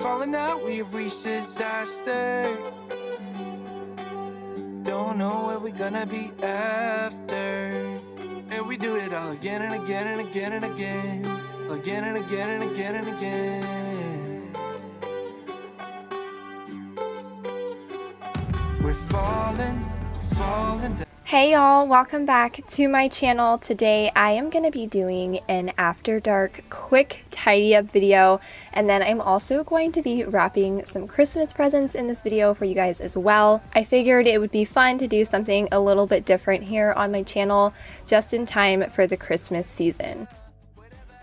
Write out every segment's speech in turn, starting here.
falling out, we've reached disaster. Don't know where we're gonna be after. And we do it all again and again and again and again. Again and again and again and again. We're falling down. Hey y'all, welcome back to my channel. Today I am going to be doing an after dark quick tidy up video, and then I'm also going to be wrapping some Christmas presents in this video for you guys as well. I figured it would be fun to do something a little bit different here on my channel just in time for the Christmas season.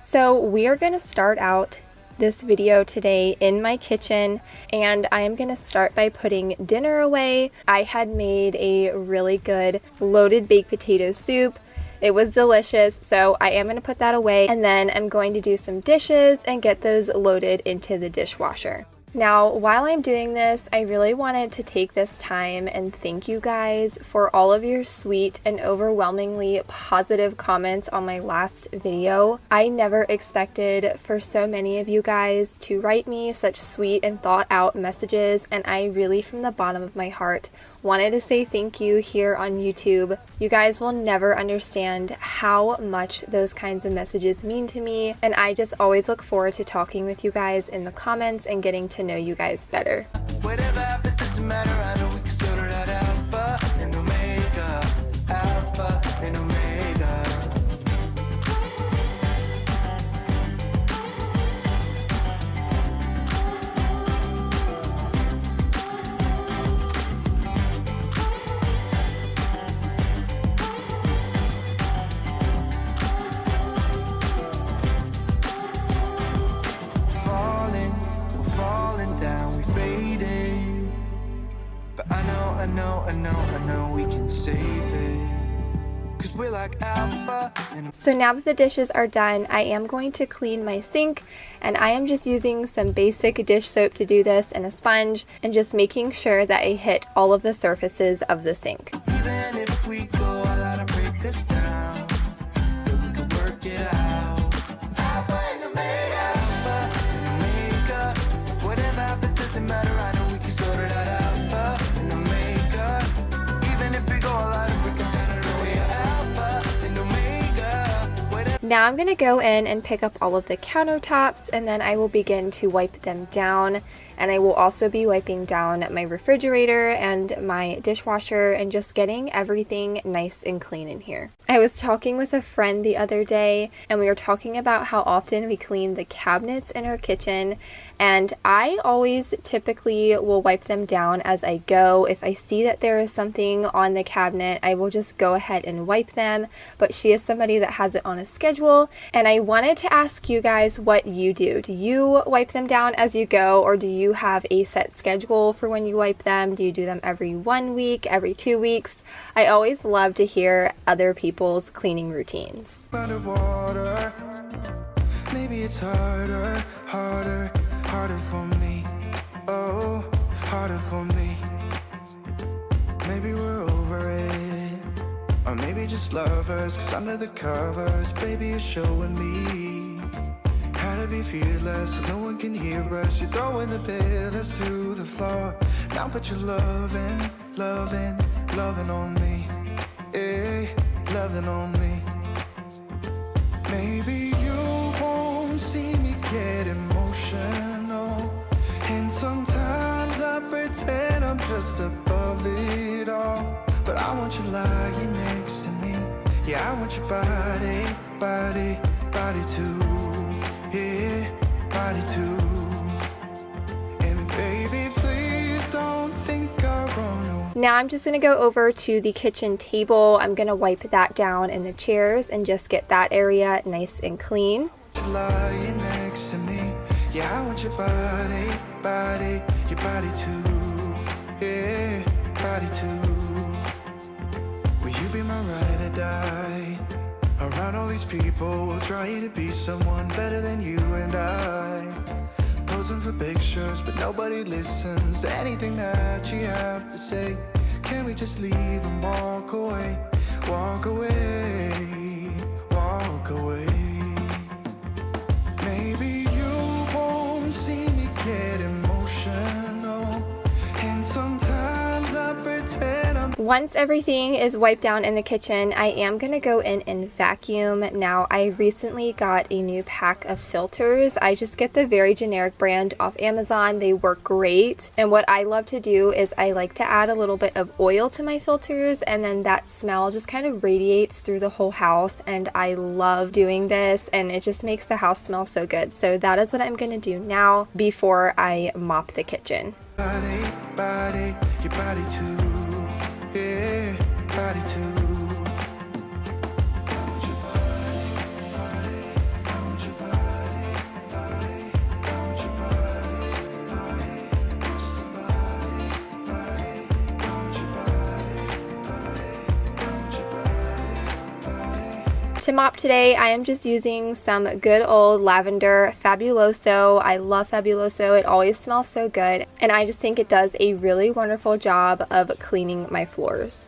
So we are going to start out this video today in my kitchen, and I am going to start by putting dinner away. I had made a really good loaded baked potato soup. It was delicious, so I am going to put that away, and then I'm going to do some dishes and get those loaded into the dishwasher. Now, while I'm doing this, I really wanted to take this time and thank you guys for all of your sweet and overwhelmingly positive comments on my last video. I never expected for so many of you guys to write me such sweet and thought out messages, and I really, from the bottom of my heart, wanted to say thank you here on YouTube. You guys will never understand how much those kinds of messages mean to me, and I just always look forward to talking with you guys in the comments and getting to know you guys better. Whatever happens doesn't matter, I know we can sort it out. Alpha and Omega, Alpha and Omega. I know we can save it. 'Cause we're like Alpha and... So now that the dishes are done, I am going to clean my sink, and I am just using some basic dish soap to do this and a sponge, and just making sure that I hit all of the surfaces of the sink. Even if we go all out and break us down, we can work it out. Alpha and Omega, Alpha and Omega. Whatever happens doesn't matter, I know we can sort it out. Alpha and Omega. Even if we go all out and break us down, I know we are Alpha and Omega. Now I'm going to go in and pick up all of the countertops, and then I will begin to wipe them down. And I will also be wiping down my refrigerator and my dishwasher and just getting everything nice and clean in here. I was talking with a friend the other day, and we were talking about how often we clean the cabinets in our kitchen, and I always typically will wipe them down as I go. If I see that there is something on the cabinet, I will just go ahead and wipe them, but she is somebody that has it on a schedule, and I wanted to ask you guys what you do. Do you wipe them down as you go, or do you have a set schedule for when you wipe them? Do you do them every 1 week, every 2 weeks? I always love to hear other people's cleaning routines. Underwater, maybe it's harder for me. Oh, harder for me. Maybe we're over it, or maybe just lovers, 'cause under the covers, baby, you're showing me how to be fearless, so no one can hear us. You're throwing the pillars through the floor. Now put your loving on me. Hey, loving on me. Maybe you won't see me get emotional, and sometimes I pretend I'm just above it all. But I want you lying next to me. Yeah, I want your body too. Yeah, body too. And baby, please don't think I run away. Now I'm just going to go over to the kitchen table. I'm going to wipe that down in the chairs and just get that area nice and clean. Lying next to me. Yeah, I want your body too. Yeah, body too. Will you be my ride or die? Around all these people, we'll try to be someone better than you and I. Posing for pictures, but nobody listens to anything that you have to say. Can we just leave and walk away? Walk away, walk away. Maybe you won't see me get emotional. Once everything is wiped down in the kitchen, I am going to go in and vacuum. Now, I recently got a new pack of filters. I just get the very generic brand off Amazon. They work great. And what I love to do is I like to add a little bit of oil to my filters, and then that smell just kind of radiates through the whole house. And I love doing this, and it just makes the house smell so good. So that is what I'm going to do now before I mop the kitchen. Body, your body too. Yeah, body too. To mop today, I am just using some good old lavender Fabuloso. I love Fabuloso. It always smells so good, and I just think it does a really wonderful job of cleaning my floors.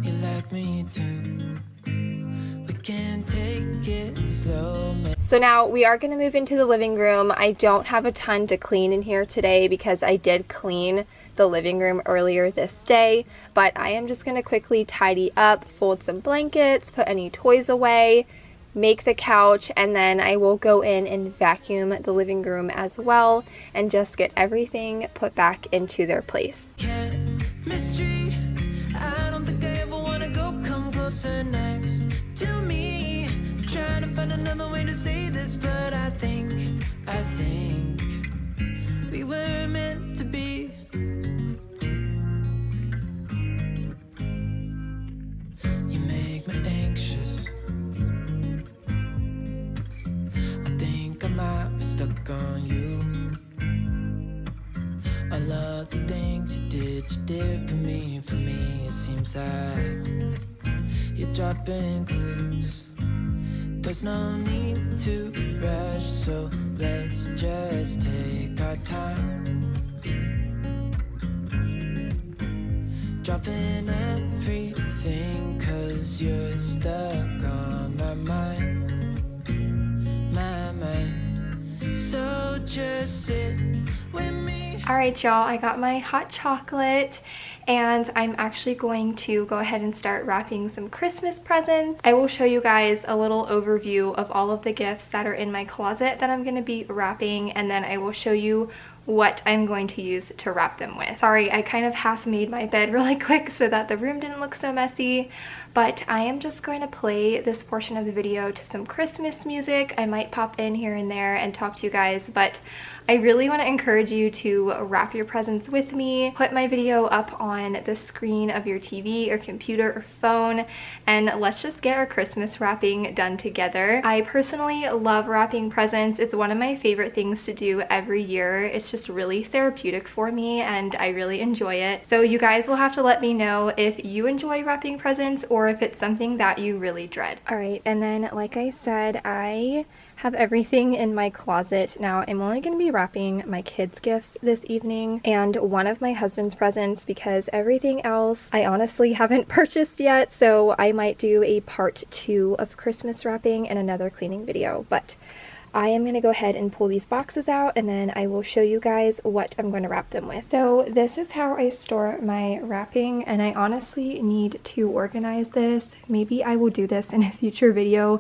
You like me too. We can take it slow. So now we are going to move into the living room. I don't have a ton to clean in here today because I did clean the living room earlier this day, but I am just going to quickly tidy up, fold some blankets, put any toys away, make the couch, and then I will go in and vacuum the living room as well and just get everything put back into their place. Mystery, I don't think I ever wanna go come closer next to me. Trying to find another way to say this, but I think we were meant to be. You make me anxious. I think I might be stuck on you. I love the things you did for me, it seems like you're dropping clues. There's no need to rush, so let's just take our time. Dropping everything, 'cause you're stuck on my mind. So just sit with me. Alright y'all, I got my hot chocolate and I'm actually going to go ahead and start wrapping some Christmas presents. I will show you guys a little overview of all of the gifts that are in my closet that I'm going to be wrapping, and then I will show you what I'm going to use to wrap them with. Sorry, I kind of half made my bed really quick so that the room didn't look so messy, but I am just going to play this portion of the video to some Christmas music. I might pop in here and there and talk to you guys, but I really want to encourage you to wrap your presents with me. Put my video up on the screen of your TV or computer or phone, and let's just get our Christmas wrapping done together. I personally love wrapping presents. It's one of my favorite things to do every year. It's just really therapeutic for me and I really enjoy it. So you guys will have to let me know if you enjoy wrapping presents or if it's something that you really dread. All right, and then like I said, I have everything in my closet. Now I'm only going to be wrapping my kids' gifts this evening and one of my husband's presents because everything else I honestly haven't purchased yet, so I might do a part 2 of Christmas wrapping and another cleaning video. But I am going to go ahead and pull these boxes out and then I will show you guys what I'm going to wrap them with. So this is how I store my wrapping, and I honestly need to organize this. Maybe I will do this in a future video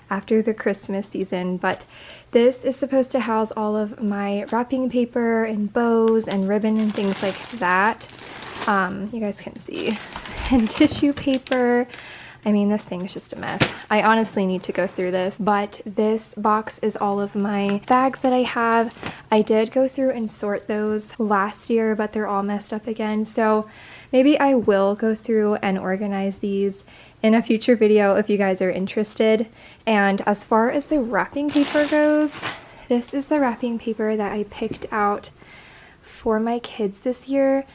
after the Christmas season, but this is supposed to house all of my wrapping paper and bows and ribbon and things like that. You guys can see, and tissue paper. I mean, this thing is just a mess. I honestly need to go through this, but this box is all of my bags that I have. I did go through and sort those last year, but they're all messed up again. So maybe I will go through and organize these in a future video if you guys are interested. And as far as the wrapping paper goes, this is the wrapping paper that I picked out for my kids this year.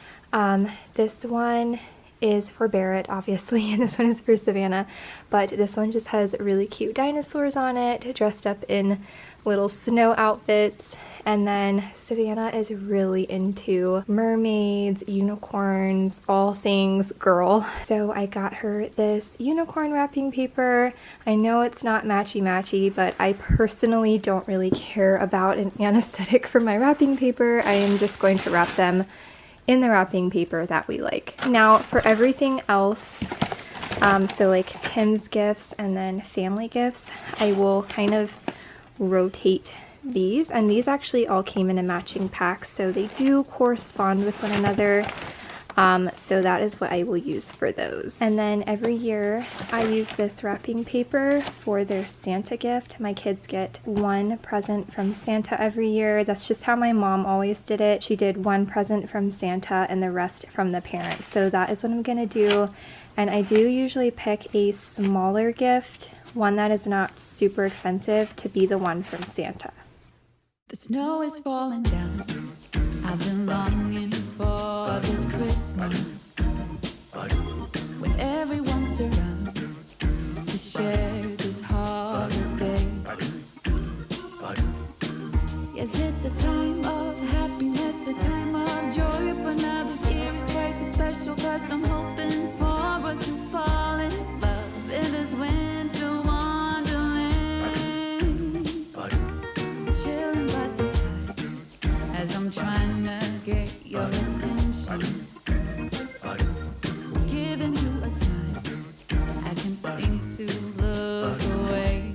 This one is for Barrett, obviously, and this one is for Savannah, but this one just has really cute dinosaurs on it, dressed up in little snow outfits. And then Savannah is really into mermaids, unicorns, all things girl. So I got her this unicorn wrapping paper. I know it's not matchy-matchy, but I personally don't really care about an anesthetic for my wrapping paper. I am just going to wrap them in the wrapping paper that we like. Now for everything else, so like Tim's gifts and then family gifts, I will kind of rotate these, and these actually all came in a matching pack, so they do correspond with one another. So that is what I will use for those. And then every year I use this wrapping paper for their Santa gift. My kids get one present from Santa every year. That's just how my mom always did it. She did one present from Santa and the rest from the parents. So that is what I'm gonna do. And I do usually pick a smaller gift, one that is not super expensive, to be the one from Santa. The snow is falling down. I've been longing for this Christmas, when everyone's around to share this holiday. Yes, it's a time of happiness, a time of joy, but now this year is twice as special, 'cause I'm hoping for us to fall in love in this winter wonderland. Chilling by the fire as I'm trying to get your attention, giving you a smile. I can seem to look away.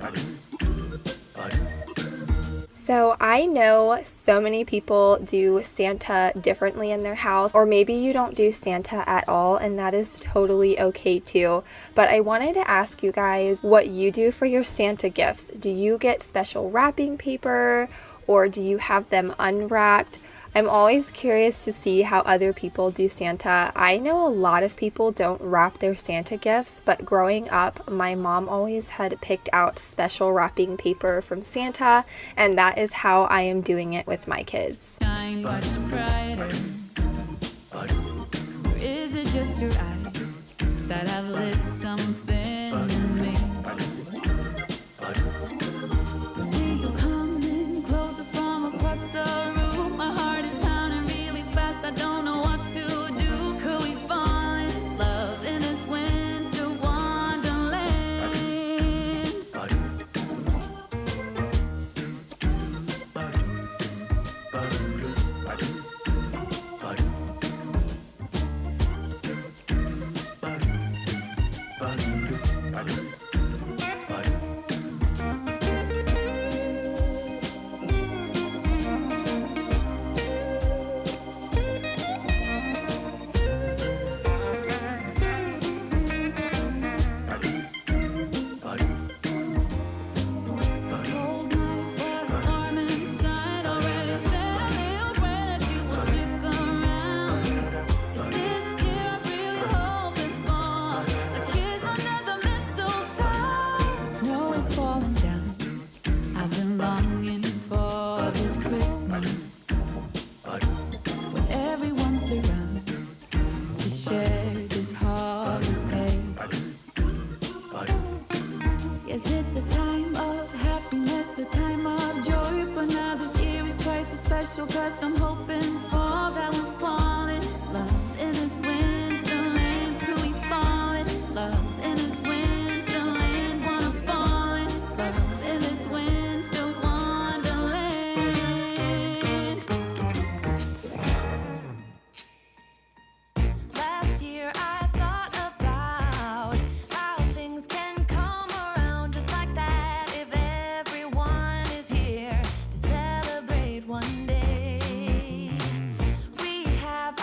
So I know so many people do Santa differently in their house, or maybe you don't do Santa at all, and that is totally okay too. But I wanted to ask you guys what you do for your Santa gifts. Do you get special wrapping paper, or do you have them unwrapped? I'm always curious to see how other people do Santa. I know a lot of people don't wrap their Santa gifts, but growing up, my mom always had picked out special wrapping paper from Santa, and that is how I am doing it with my kids. Shine much brighter. Or is it just your eyes that have lit something in me? I see you coming closer from across the room. My heart is pounding really fast. I don't know what to do. Could we fall in love in this winter wonderland? Cold night, but warm inside. Already said a little prayer that you will stick around. Is this year I'm really hoping for a kiss under the mistletoe? Snow is falling down. I've been longing for this Christmas, when everyone's around to share this holiday. Yes, it's a time of happiness, a time of joy, but now this year is twice as special, 'cause I'm hoping for that we'll fall in love in this winterland. Could we fall in love in this winterland? Wanna fall in love in this winter wonderland. Last year I thought about how things can come around just like that if everyone is here to celebrate one day. We have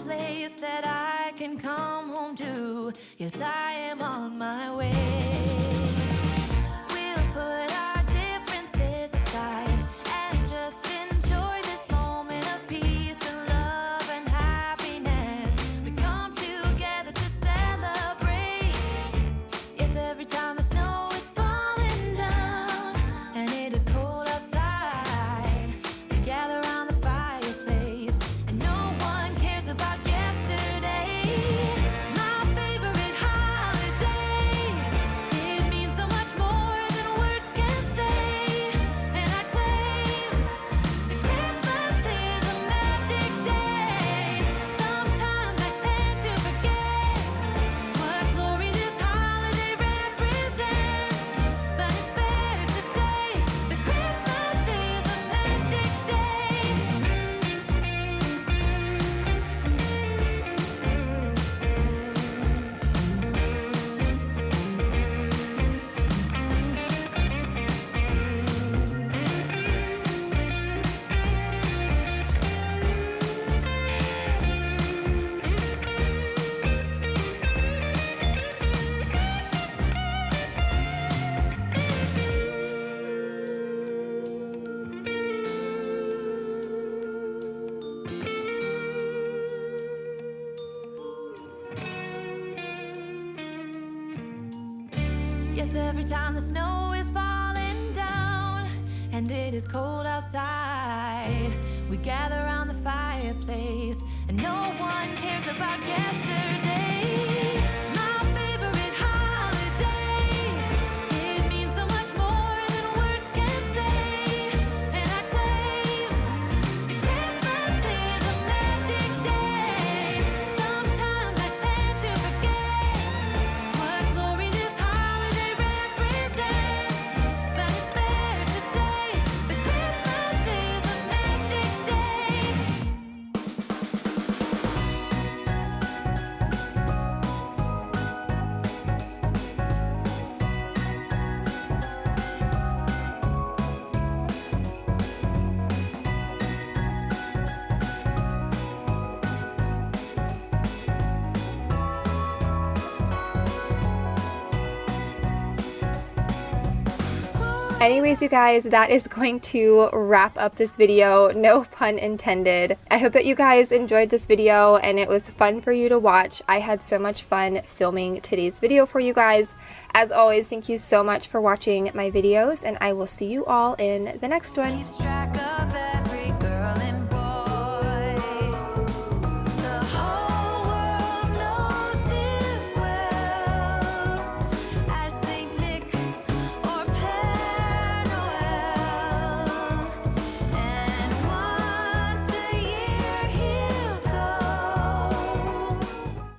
place that I can come home to. Yes, I am on my way. We'll put our differences aside and just enjoy this moment of peace and love and happiness. We come together to celebrate. Yes, every time the snow is falling down and it is cold outside, we gather around the fireplace and no one cares about yesterday. My favorite holiday, it means so much more than words can say. And I claim that Christmas is a magic day. Sometimes I tend to forget what glory this holiday represents, but it's fair to say that Christmas is a magic day. Yes, every time the snow is falling down and it is cold outside, we gather around the fireplace and no one cares about yesterday. My favorite holiday, it means so much more than words can say. And I claim that Christmas is a magic day. Sometimes I tend to forget what glory this holiday represents, but it's fair to say that Christmas is a magic day. Anyways, you guys, that is going to wrap up this video, no pun intended. I hope that you guys enjoyed this video and it was fun for you to watch. I had so much fun filming today's video for you guys. As always, thank you so much for watching my videos and I will see you all in the next one. Keeps track of